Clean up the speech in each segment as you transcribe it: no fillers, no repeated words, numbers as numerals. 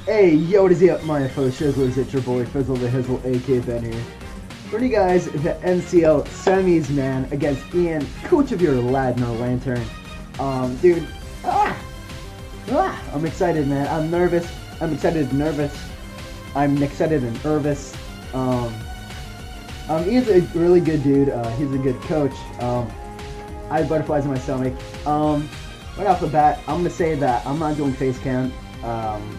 Hey, yo, what is up, my fellow Shizzlers? It's your boy, FizzleTheHizzle, aka Ben here. Bringing you guys the NCL semis, man, against Ian, coach of your Ladner Lanturn. Dude, I'm excited, man. I'm nervous. I'm excited and nervous. I'm excited and nervous. Ian's a really good dude. He's a good coach. I have butterflies in my stomach. Right off the bat, I'm gonna say that I'm not doing face cam.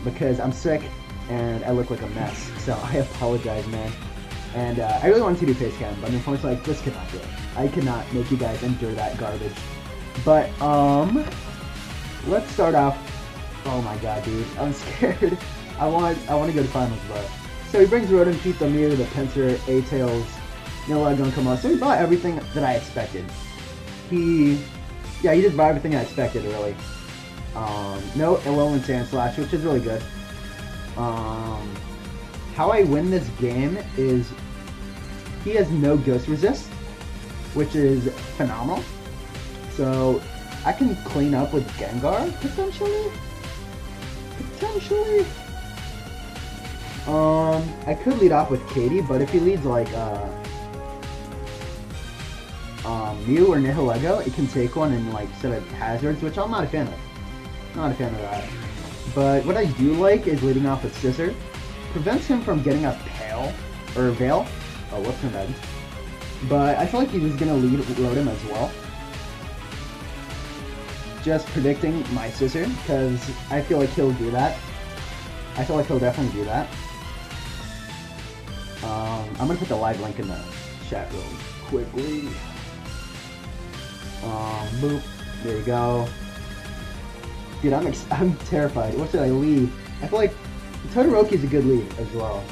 Because I'm sick and I look like a mess, so I apologize, man. And I really wanted to do face cam, but unfortunately, I just could not do it. I could not make you guys endure that garbage. But let's start off. Oh my god, dude, I'm scared. I want to go to finals, bro. So he brings Rotom, Keith, the Mew, the Pinsir, A-Tails, Nillagon, come on. So he bought everything that I expected. He just bought everything I expected, really. No Alolan Sandslash, which is really good. How I win this game is he has no Ghost Resist, which is phenomenal. So I can clean up with Gengar, potentially. I could lead off with Katie, but if he leads like Mew or Nihilego, it can take one and like set of hazards, which I'm not a fan of. Not a fan of that. But what I do like is leading off with Scissor. Prevents him from getting a Veil. Oh, whoops, my bad. But I feel like he's just going to lead Rotom as well. Just predicting my Scissor, because I feel like he'll do that. I feel like he'll definitely do that. I'm going to put the live link in the chat real quickly. Boop. There you go. Dude, I'm terrified. What should I lead? I feel like Todoroki's a good lead as well.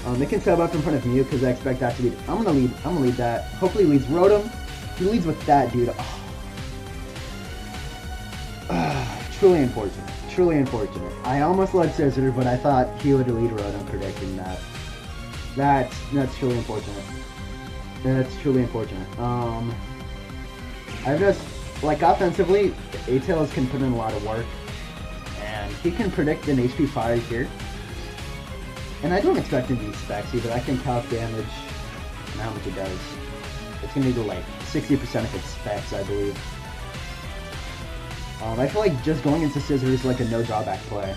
They can sub up in front of Mew because I expect that to be. I'm gonna lead that. Hopefully he leads Rotom. He leads with that, dude. Truly unfortunate. Truly unfortunate. I almost led Scissor, but I thought he would lead Rotom, predicting that. That's truly unfortunate. That's truly unfortunate. I've just. Like, offensively, A-Tails can put in a lot of work, and he can predict an HP fire here. And I don't expect him to be Spexy, but I can calc damage and how much it does. It's going to do like 60% if it's Specs, I believe. I feel like just going into Scissor is like a no drawback play.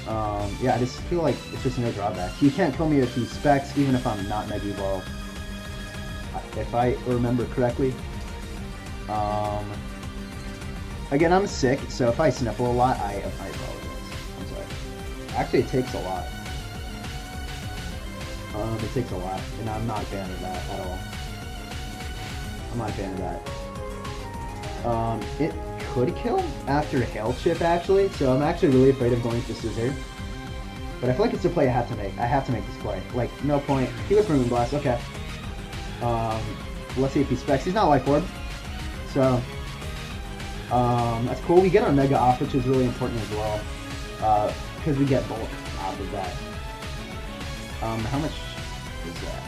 Yeah, I just feel like it's just no drawback. He can't kill me if he Specs, even if I'm not Mega Evolved. If I remember correctly. Again, I'm sick, so if I sniffle a lot, I apologize. I'm sorry. Actually, it takes a lot. It takes a lot, and I'm not a fan of that at all. I'm not a fan of that. It could kill after Hail Chip, actually, so I'm actually really afraid of going for Scissor. But I feel like it's a play I have to make. I have to make this play. Like, no point. He goes for Moonblast, okay. Let's see if he specs. He's not Life Orb. So, that's cool. We get our Mega off, which is really important as well, because we get bulk off of that. How much is that?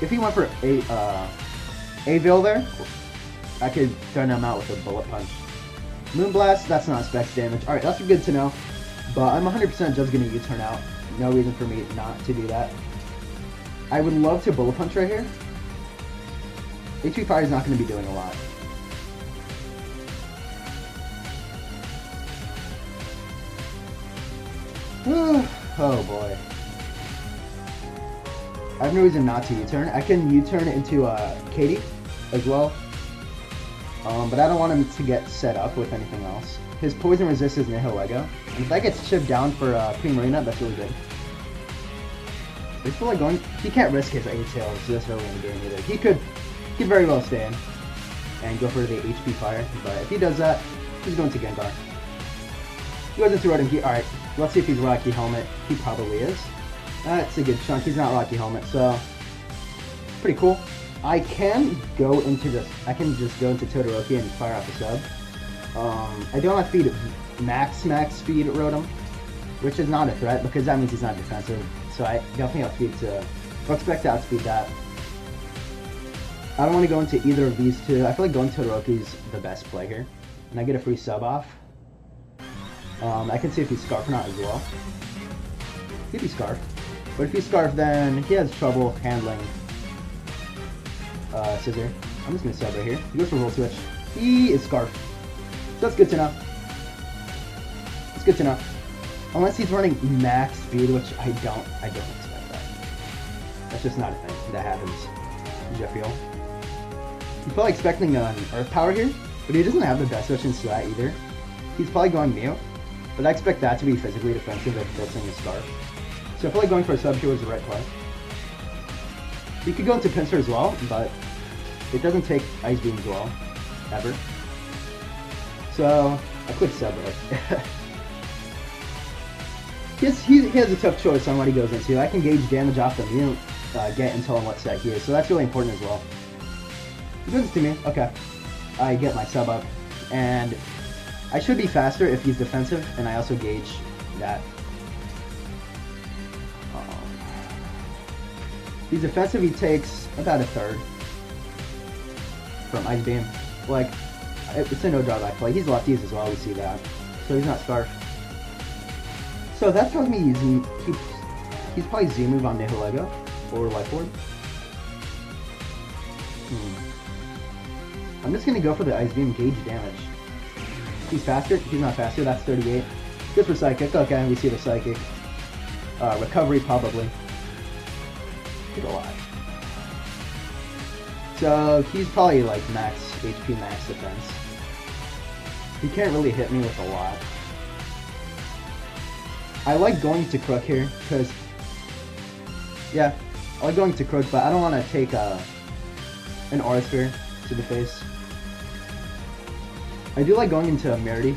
If he went for a Veil there, I could turn him out with a Bullet Punch. Moonblast, that's not specs damage. Alright, that's good to know, but I'm 100% just going to U-turn out. No reason for me not to do that. I would love to Bullet Punch right here. HP Fire is not going to be doing a lot. Oh boy. I have no reason not to U-turn. I can U-turn into Katie as well. But I don't want him to get set up with anything else. His poison resist is Nihilego. And if that gets chipped down for Primarina, that's really good. I feel like going. He can't risk his A-Tails this early in the game either. He could very well stay in and go for the HP Fire, but if he does that, he's going to Gengar. He goes into Rotom. Alright, let's see if he's Rocky Helmet. He probably is. That's a good chunk. He's not Rocky Helmet, so pretty cool. I can go into this. I can just go into Todoroki and fire off a sub. I don't have to feed max speed Rotom, which is not a threat because that means he's not defensive. So I definitely outspeed to, or expect to outspeed that. I don't want to go into either of these two. I feel like going to Todoroki is the best play here. And I get a free sub off. I can see if he's Scarf or not as well. He'd be Scarf. But if he's Scarf, then he has trouble handling Scissor. I'm just going to sub right here. He goes for Roll Switch. He is Scarf. So that's good to know. It's good to know. Unless he's running max speed, which I don't expect that. That's just not a thing that happens in Jet Fuel. He's probably expecting an Earth Power here, but he doesn't have the best switch into that either. He's probably going Mew, but I expect that to be physically defensive if this thing is Scarf. So I feel like going for a sub here was the right play. He could go into Pinsir as well, but it doesn't take Ice Beam as well, ever. So I click sub right. He has a tough choice on what he goes into. I can gauge damage off the Mew, get until on what set he is, so that's really important as well. He goes into Mew, okay. I get my sub up, and I should be faster if he's defensive, and I also gauge that. If he's defensive, he takes about a third from Ice Beam. Like, it's a no drawback play. He's lefties as well, we see that. So he's not Scarf. So that tells me he's probably Z-move on Nihilego or Life Orb. I'm just going to go for the Ice Beam, gauge damage. He's faster. He's not faster. That's 38. Good for Psychic. Okay, we see the Psychic. Recovery, probably. Did a lot. So he's probably like max HP, max defense. He can't really hit me with a lot. I like going to Crook here, because, yeah, I like going to Crook, but I don't want to take an Aura Sphere to the face. I do like going into Merity.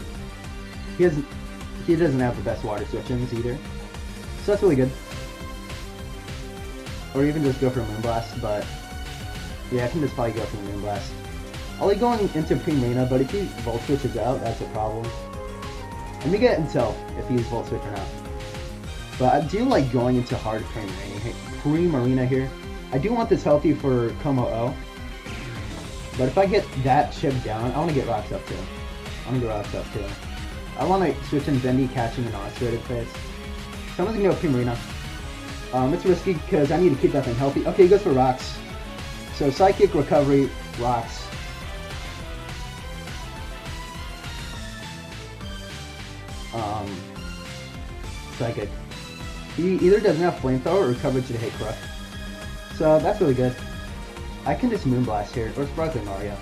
He doesn't have the best water switch-ins either, so that's really good. Or even just go for Moonblast, but yeah, I can just probably go for Moonblast. I like going into Primarina, but if he Volt Switches out, that's a problem. Let me get Intel if he's Volt Switch or not. But I do like going into hard Primarina here. I do want this healthy for Como-O. But if I get that chip down, I want to get Rocks up too. I want to switch in Bendy catching an Ostrated face. So I'm just going to go Primarina. It's risky because I need to keep that thing healthy. Okay, he goes for Rocks. So Psychic, Recovery, Rocks. Psychic. He either doesn't have Flamethrower or coverage to hit Crook. So that's really good. I can just Moonblast here, or Sparkling Mario.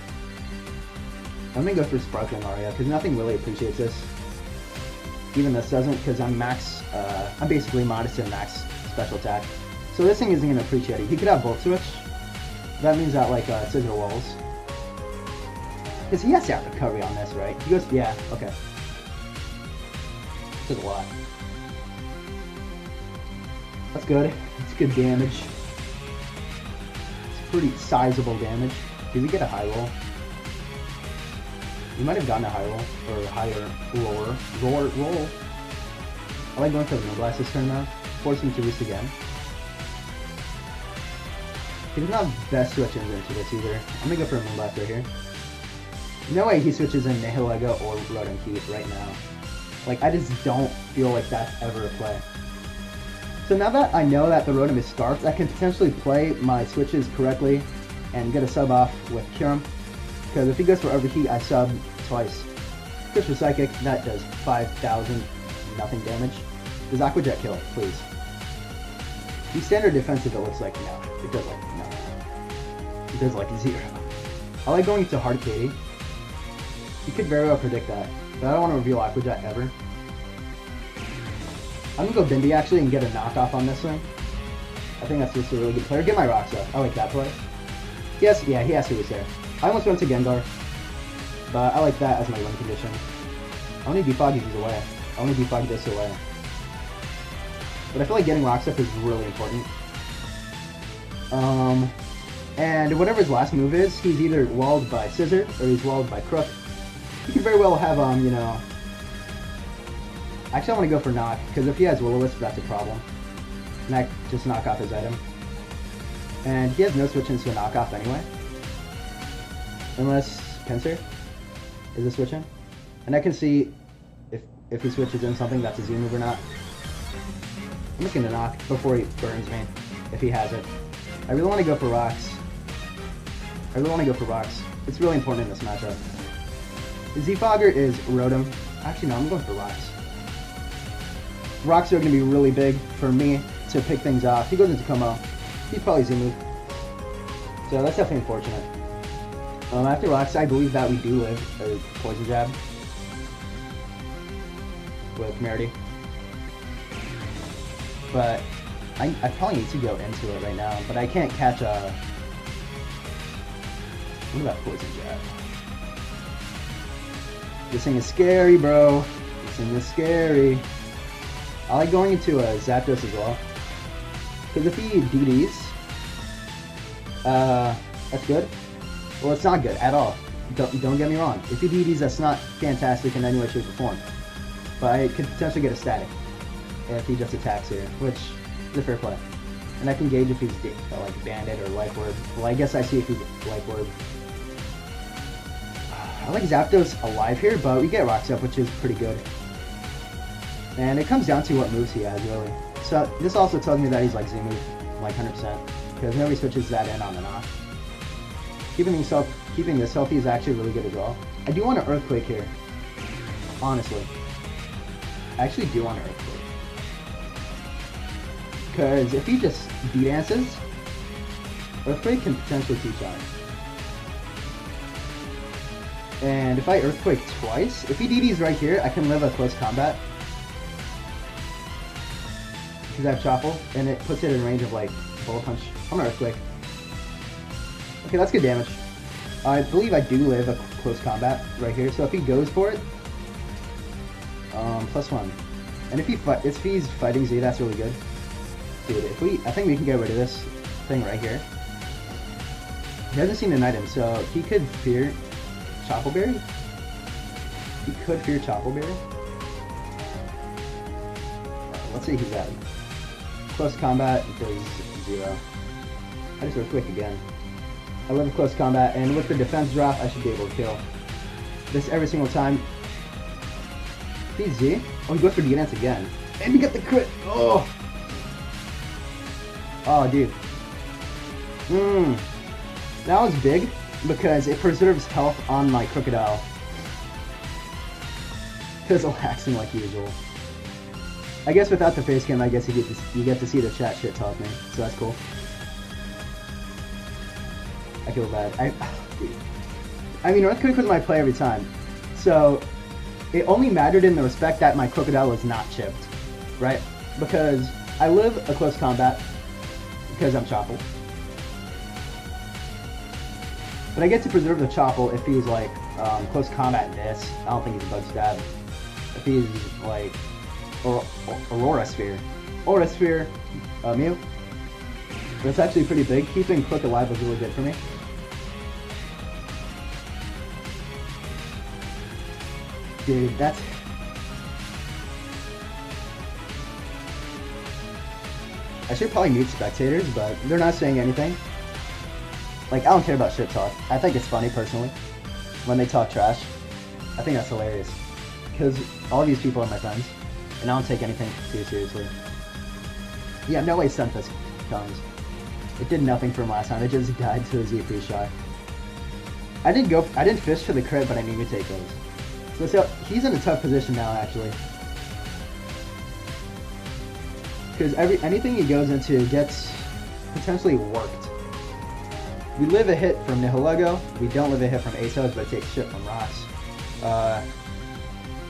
I'm gonna go for Sparkling Mario, because nothing really appreciates this. Even this doesn't, because I'm basically modest in max special attack. So this thing isn't gonna appreciate it. He could have Volt Switch. That means that, like, Scissor Walls. Because he has to have recovery on this, right? He goes, yeah, okay. This is a lot. That's good. It's good damage. It's pretty sizable damage. Did we get a high roll? We might have gotten a high roll, or higher roll. I like going for the Moonblast this turn now. Force him to roost again. He doesn't have best switch-ins into this either. I'm gonna go for a Moonblast right here. No way he switches in Nihilego or Rotom Heat right now. Like, I just don't feel like that's ever a play. So now that I know that the Rotom is Scarfed, I can potentially play my switches correctly and get a sub off with Kyurem. Because if he goes for Overheat, I sub twice. Goes for Psychic, that does 5,000 nothing damage. Does Aqua Jet kill? Please. He's standard defensive, it looks like. No. It does like no. It does like 0. I like going to Hard Katie. You could very well predict that. But I don't want to reveal Aqua Jet ever. I'm gonna go Bindi actually and get a knockoff on this one. I think that's just a really good player. Get my rocks up. I like that play. Yes, yeah, he has to be there. I almost went to Gengar, but I like that as my win condition. I want to defog these away. I want to defog this away. But I feel like getting rocks up is really important. And whatever his last move is, he's either walled by Scissor or he's walled by Crook. He could very well have, you know... Actually, I want to go for Knock, because if he has Will-O-Wisp, that's a problem. And I just knock off his item. And he has no switch-ins to a knockoff anyway. Unless Pinsir is a switch-in. And I can see, if he switches in something that's a Z move or not. I'm looking to knock before he burns me, if he has it. I really want to go for rocks. It's really important in this matchup. Z-Fogger is Rotom. Actually, no, I'm going for rocks. Rocks are going to be really big for me to pick things off. He goes into Como. He's probably Z-move. So that's definitely unfortunate. After rocks, I believe that we do live a Poison Jab with Merity. But I probably need to go into it right now, but I can't catch a... What about Poison Jab? This thing is scary, bro. This thing is scary. I like going into a Zapdos as well. Because if he DDs, that's good. Well, it's not good at all. Don't get me wrong. If he DDs, that's not fantastic in any way, shape, or form. But I could potentially get a static if he just attacks here, which is a fair play. And I can gauge if he's like Bandit or Life Orb. Well, I guess I see if he's Life Orb. I like Zapdos alive here, but we get Rocks up, which is pretty good. And it comes down to what moves he has, really. So this also tells me that he's like Z-move, like 100%, because nobody switches that in on and off. Keeping this healthy is actually really good as well. I do want an Earthquake here, honestly. I actually do want an Earthquake. Because if he just D-dances, Earthquake can potentially T-Shot. And if I Earthquake twice, if he DDs right here, I can live a close combat. Because I have Chople, and it puts it in range of like Bullet Punch. I'm an Earthquake. Okay, that's good damage. I believe I do live a close combat right here, so if he goes for it, +1. And if he's fighting Z, that's really good. Dude, I think we can get rid of this thing right here. He hasn't seen an item, so he could fear Chople Berry. Let's see he's at. Close combat does 0. I just Earthquake again. I live a close combat, and with the defense drop, I should be able to kill this every single time. PZ. Oh, he goes for the dance again. And we get the crit! Oh! Oh, dude. That was big, because it preserves health on my Crocodile. Fizzle-Haxing like usual. I guess without the face cam, I guess you get to see the chat shit talk me, so that's cool. I feel bad. Dude. I mean, Earthquake was my play every time, so it only mattered in the respect that my Crocodile was not chipped, right? Because I live a close combat because I'm Chople. But I get to preserve the Chople if he's like close combat in this. I don't think he's a Bug Stab. If he's like Aurora Sphere, Mew. That's actually pretty big. Keeping Click alive was really good for me. Dude, that's... I should probably mute spectators, but they're not saying anything. Like, I don't care about shit talk. I think it's funny, personally, when they talk trash. I think that's hilarious. Because all these people are my friends, and I don't take anything too seriously. Yeah, no way Stunfisk comes. It did nothing for him last time. It just died to a Z3 shot. I didn't fish for the crit, but I need to take those. So he's in a tough position now, actually. Because anything he goes into gets potentially worked. We live a hit from Nihilego. We don't live a hit from Atos, but take shit from Rocks. I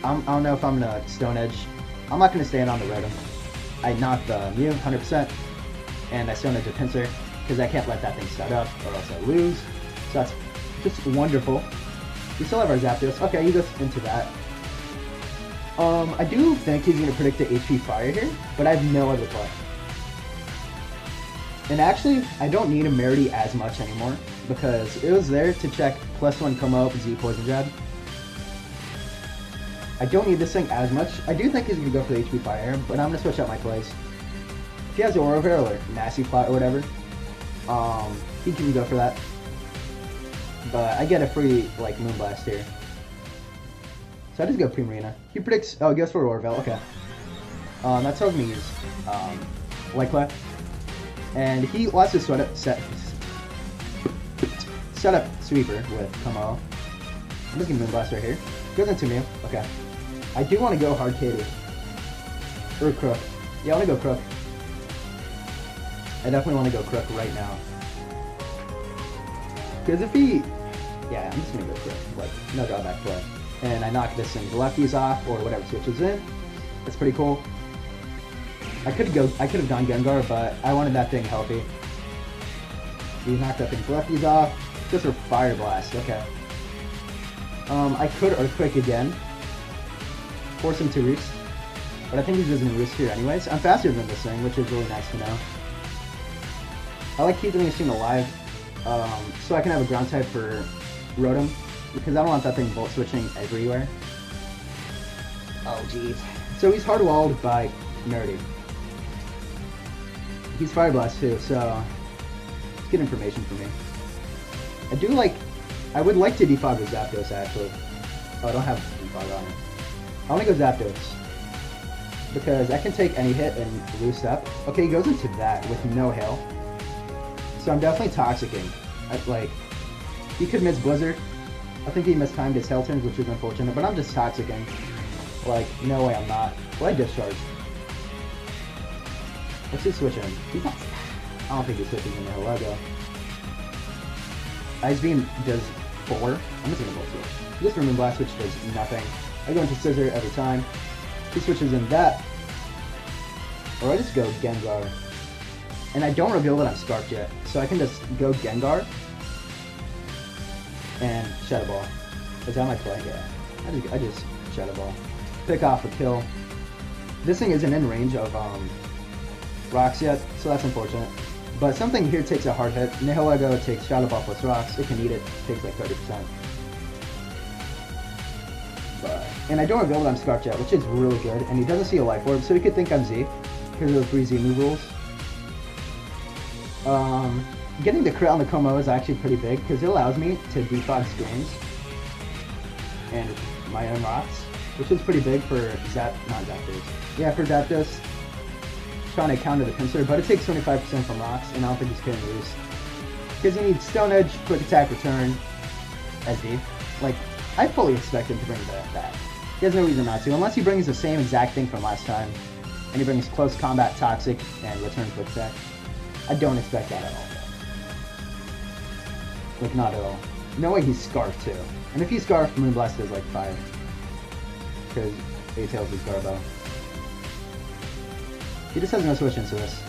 don't know if I'm gonna Stone Edge. I'm not gonna stand on the Rotom. I knocked the Mew 100%, and I Stone Edge a Pinsir because I can't let that thing set up or else I lose. So that's just wonderful. We still have our Zapdos. Okay, he goes into that. I do think he's gonna predict the HP Fire here, but I have no other play. And actually, I don't need a Merity as much anymore because it was there to check +1 come up Z Poison Jab. I don't need this thing as much. I do think he's gonna go for the HP Fire, but I'm gonna switch out my plays. If he has Aura Veil or Nasty Plot or whatever, he can go for that. But I get a free like Moonblast here. So I just go Primarina. He predicts, oh, he goes for Orville, okay. That tells me he's, Lycla. And he wants to set up Sweeper with Kamo. I'm just gonna Moonblast right here. Goes into Mew, okay. I do want to go hard Katie. Or Crook. Yeah, I want to go Crook. I definitely want to go Crook right now. Because if he... Yeah, I'm just going to go Crook. Like, no drawback play. And I knock this thing's lefties off, or whatever switches in. That's pretty cool. I could have gone Gengar, but I wanted that thing healthy. We knocked that thing's lefties off. Just for Fire Blast, okay. I could Earthquake again. Force him to Roost. But I think he's just going to Roost here anyways. I'm faster than this thing, which is really nice to know. I like keeping this thing alive, so I can have a ground type for Rotom, because I don't want that thing Volt Switching everywhere. Oh jeez. So he's hard walled by Nerdy. He's Fire Blast too, so it's good information for me. I would like to defog with Zapdos actually. Oh, I don't have defog on it. I want to go Zapdos. Because I can take any hit and Roost up. Okay, he goes into that with no hail. So I'm definitely Toxicking. He could miss Blizzard. I think he mistimed his Hail turns, which is unfortunate, but I'm just Toxicking. Like, no way I'm not. Well, I Discharge. What's his switch in? He's not... I don't think he's switching in the logo. Ice Beam does 4. I'm just gonna Volt Switch. This Moon Blast switch does nothing. I go into Scissor every time. He switches in that. Or I just go Gengar. And I don't reveal that I'm Scarfed yet. So I can just go Gengar. And Shadow Ball. Is that my play? Yeah. I just Shadow Ball. Pick off a kill. This thing isn't in range of rocks yet, so that's unfortunate. But something here takes a hard hit. Nihilego takes Shadow Ball plus rocks. It can eat it. Takes like 30%. And I don't reveal that I'm Scarfed yet, which is really good. And he doesn't see a Life Orb, so he could think I'm Z. Because of the 3 Z move rules. Getting the crit on the Como is actually pretty big, because it allows me to defog screens. And my own rocks. Which is pretty big for Zapdos. Yeah, for Zapdos. Trying to counter the Pinsir, but it takes 25% from rocks, and I don't think he's getting loose. Because you need Stone Edge, Quick Attack, Return, SD. Like, I fully expect him to bring that back. He has no reason not to, unless he brings the same exact thing from last time. And he brings Close Combat, Toxic, and Return Quick Attack. I don't expect that at all. Like, not at all. No way he's Scarfed, too. And if he's Scarfed, Moonblast is like 5. Because A-Tails is Garbo. He just has no switch into this.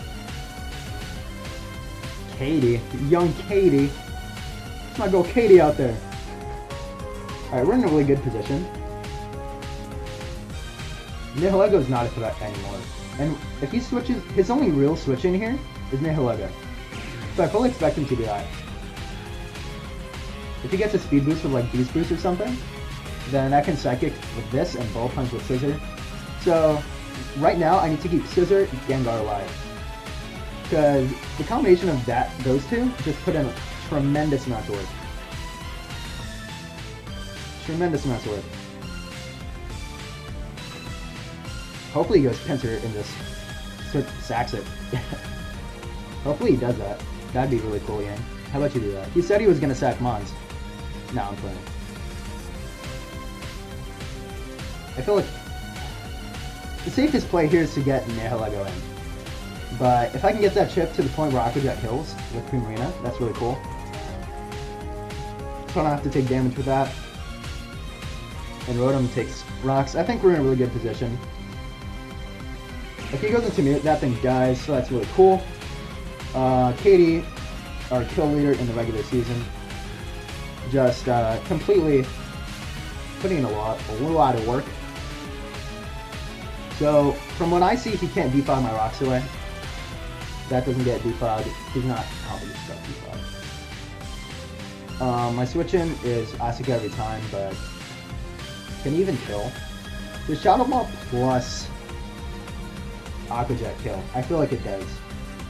Katie. Young Katie. Let's not go Katie out there. Alright, we're in a really good position. Nihilego's not a threat anymore. And if he switches, his only real switch in here is Nihilego. So I fully expect him to do that. If he gets a speed boost with like Beast Boost or something, then I can Psychic with this and Ball Punch with Scissor. So right now I need to keep Scissor, Gengar alive. Because the combination of those two just put in a tremendous amount of work. Tremendous amounts of work. Hopefully he goes Pinsir and just sacks it. Hopefully he does that. That'd be really cool, Yang. How about you do that? He said he was gonna sack Mons. No, I'm playing. I feel like the safest play here is to get Nihilego in. But if I can get that chip to the point where Aquajet kills with Primarina, that's really cool. So I don't have to take damage with that. And Rotom takes rocks. I think we're in a really good position. If he goes into mute, that thing dies, so that's really cool. Katie, our kill leader in the regular season, just completely putting in a lot of work. So, from what I see, he can't defog my rocks away. That doesn't get defogged. He's not, I don't think he's got defogged. My switch in is Asuka every time, but can he even kill? Does Shadow Ball plus Aquajet kill? I feel like it does.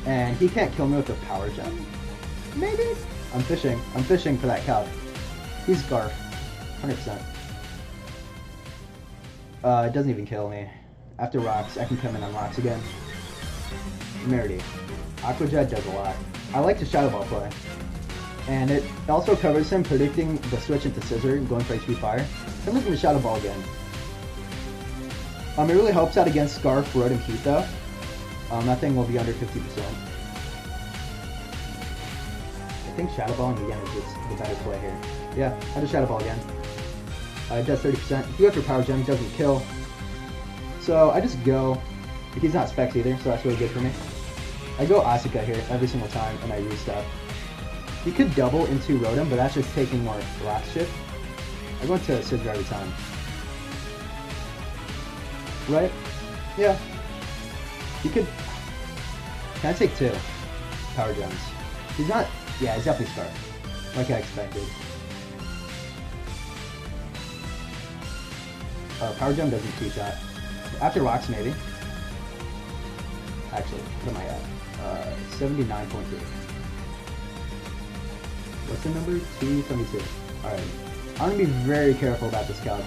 And he can't kill me with a Power Gem? Maybe? I'm fishing for that calc. He's Garf. 100%. It doesn't even kill me. After rocks, I can come in on rocks again. Merity. Aqua Jet does a lot. I like the Shadow Ball play. And it also covers him predicting the switch into Scissor and going for HP Fire. I'm looking to Shadow Ball again. It really helps out against Scarf, Road, and Heat though. That thing will be under 50%. I think Shadow Balling again is just the better play here. Yeah, I just Shadow Ball again. It does 30%. If you go for Power Gem, it doesn't kill. So I just go. He's not Specs either, so that's really good for me. I go Asuka here every single time, and I restuff. You could double into Rotom, but that's just taking more Rock Chip. I go into Scissor every time. Right? Yeah. You could... Can I take 2 Power Gems? He's not... Yeah, he's definitely Scarf. Like I expected. Power Gem doesn't two-shot. After Rocks, maybe. Actually, what am I at? 79.3. What's the number? 272. Alright. I'm going to be very careful about this card.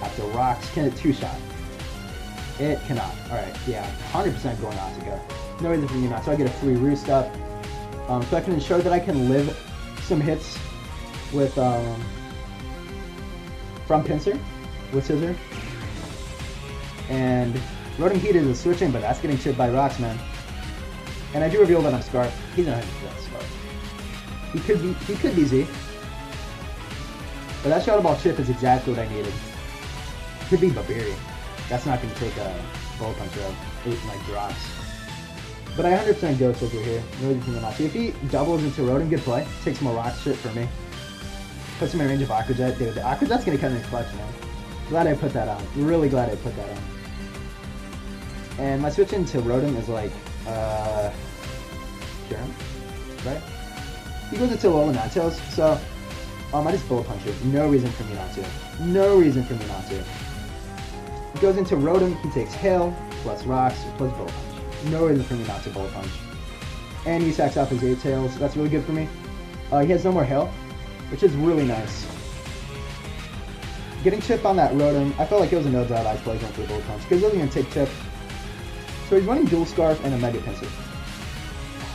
After Rocks, can it two-shot? It cannot. Alright, yeah. 100% going Asuka. No reason for me not. So I get a free Roost up. So I can ensure that I can live some hits with, from Pinsir, with Scissor. And Rotom Heat is a switching, but that's getting chipped by Rocks, man. And I do reveal that I'm Scarf. He's not 100% Scarf. He could be Z. But that Shadow Ball chip is exactly what I needed. Could be Babiri. That's not going to take a Bullet Punch out. Like drops. But I 100% go Scissor here. Really thinking not to. If he doubles into Rotom, good play. Takes more Rock shit for me. Puts him in range of Aqua Jet. Dude, the Aqua Jet's going to come in clutch, man. Glad I put that on. Really glad I put that on. And my switch into Rotom is like, Kieran, right? He goes into Lola Ninetales, so I just Bullet Punch it. No reason for me not to. No reason for me not to. He goes into Rotom, he takes Hail, plus Rocks, plus Bullet Punch. No reason for me not to Bullet Punch. And he sacks off his 8 tails, so that's really good for me. He has no more Hail, which is really nice. Getting chip on that Rotom, I felt like it was a no doubt I play going for the Bullet Punch, because it wasn't going to take chip. So he's running Dual Scarf and a Mega Pinsir.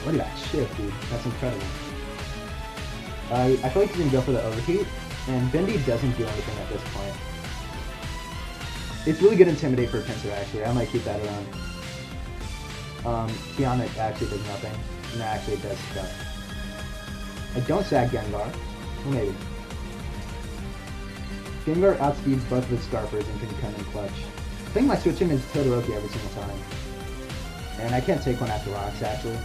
Look at that shift, dude. That's incredible. I feel like he's going to go for the Overheat, and Bindi doesn't do anything at this point. It's really good Intimidate for Pinsir, actually. I might keep that around. Kiana actually does nothing. No, actually it does stuff. I don't sack Gengar. Well, maybe. Gengar outspeeds both of his Scarfers and can come in clutch. I think my switch in is Todoroki every single time. And I can't take one after Rocks, actually.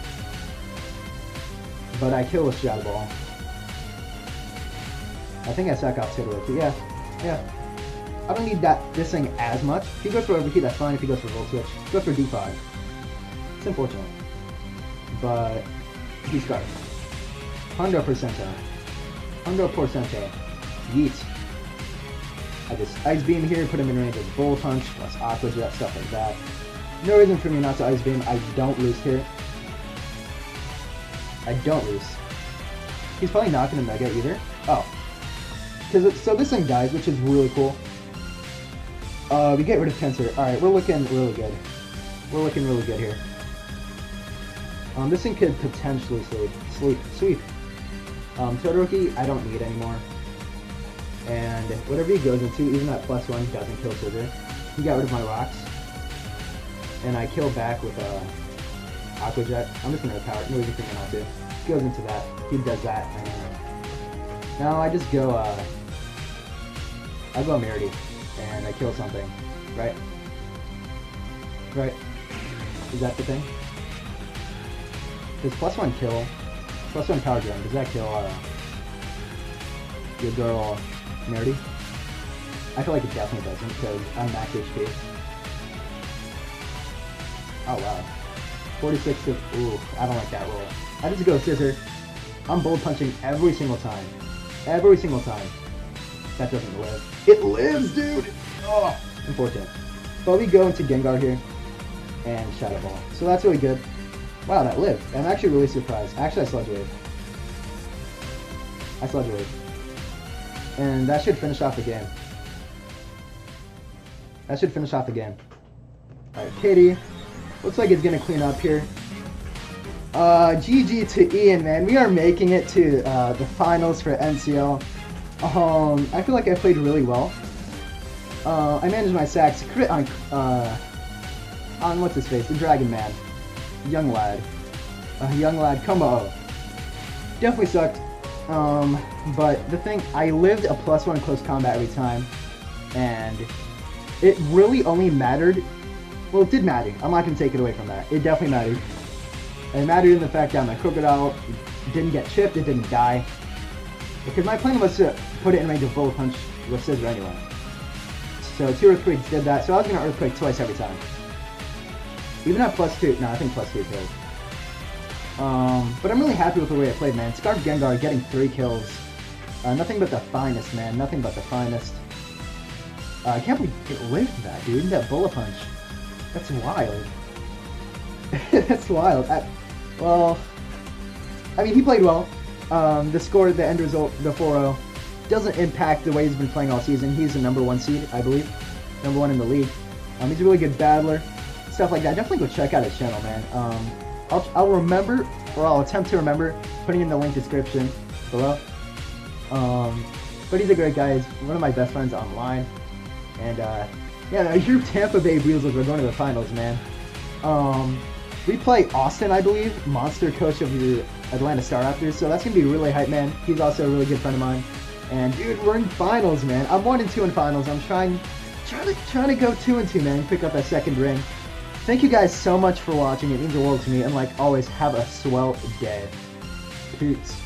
But I kill with Shadow Ball. I think I sack off Todoroki. Yeah. I don't need this thing as much. If he goes for Overheat, that's fine. If he goes for Volt Switch, go for D5. It's unfortunate. But he's Scarf. 100%. Yeet. I just Ice Beam here, put him in range of Bullet Punch, plus Aqua Jet, stuff like that. No reason for me not to Ice Beam. I don't lose here. I don't lose. He's probably not going to Mega either. Oh. So this thing dies, which is really cool. We get rid of Pinsir. Alright, we're looking really good. We're looking really good here. This thing could potentially sweep. Todoroki, I don't need anymore. And whatever he goes into, even that +1 doesn't kill Scissor. He got rid of my Rocks. And I kill back with Aqua Jet. I'm just going to power it. No reason for me not to. He goes into that. He does that. And now I just go, I go Merity. And I kill something. Right? Right? Is that the thing? Does +1 kill? +1 Power Gem. Does that kill, your girl, Merity? I feel like it definitely doesn't, because I'm max HP. Oh wow. 46 to... Ooh, I don't like that roll. I just go Scissor. I'm Bullet Punching every single time. Every single time. That doesn't live. It lives, dude! Oh, unfortunate. But we go into Gengar here. And Shadow Ball. So that's really good. Wow, that lived. I'm actually really surprised. Actually, I Sludge Wave. And that should finish off the game. That should finish off the game. Alright, Katie. Looks like it's gonna clean up here. GG to Ian, man. We are making it to the finals for NCL. I feel like I played really well. I managed my sacks. Crit on what's his face? The Dragon Man. Young lad. Young lad combo. Definitely sucked. But the thing, I lived a +1 close combat every time, and it really only mattered. Well, it did matter. I'm not gonna take it away from that. It definitely mattered. It mattered in the fact that my crocodile didn't get chipped, it didn't die. Because my plan was to put it in range of bullet punch with scissor anyway. So 2 earthquakes did that. So I was gonna earthquake twice every time. Even at +2, no, I think +2 kills. But I'm really happy with the way I played, man. Scarf Gengar getting 3 kills. Nothing but the finest, man. Nothing but the finest. I can't believe it lived that, dude. That bullet punch. That's wild. That's wild. Well, I mean, he played well. The score, the end result, the 4-0, doesn't impact the way he's been playing all season. He's the #1 seed, I believe. #1 in the league. He's a really good battler. Stuff like that. Definitely go check out his channel, man. I'll remember, or I'll attempt to remember, putting in the link description below. But he's a great guy. He's one of my best friends online. And, yeah, your Tampa Bay Weasels are going to the finals, man. We play Austin, I believe, monster coach of the Atlanta Star Raptors, so that's going to be really hype, man. He's also a really good friend of mine. And, dude, we're in finals, man. I'm 1-2 in finals. I'm trying to go 2-2, man, pick up that second ring. Thank you guys so much for watching. It means the world to me. And like always, have a swell day. Peace.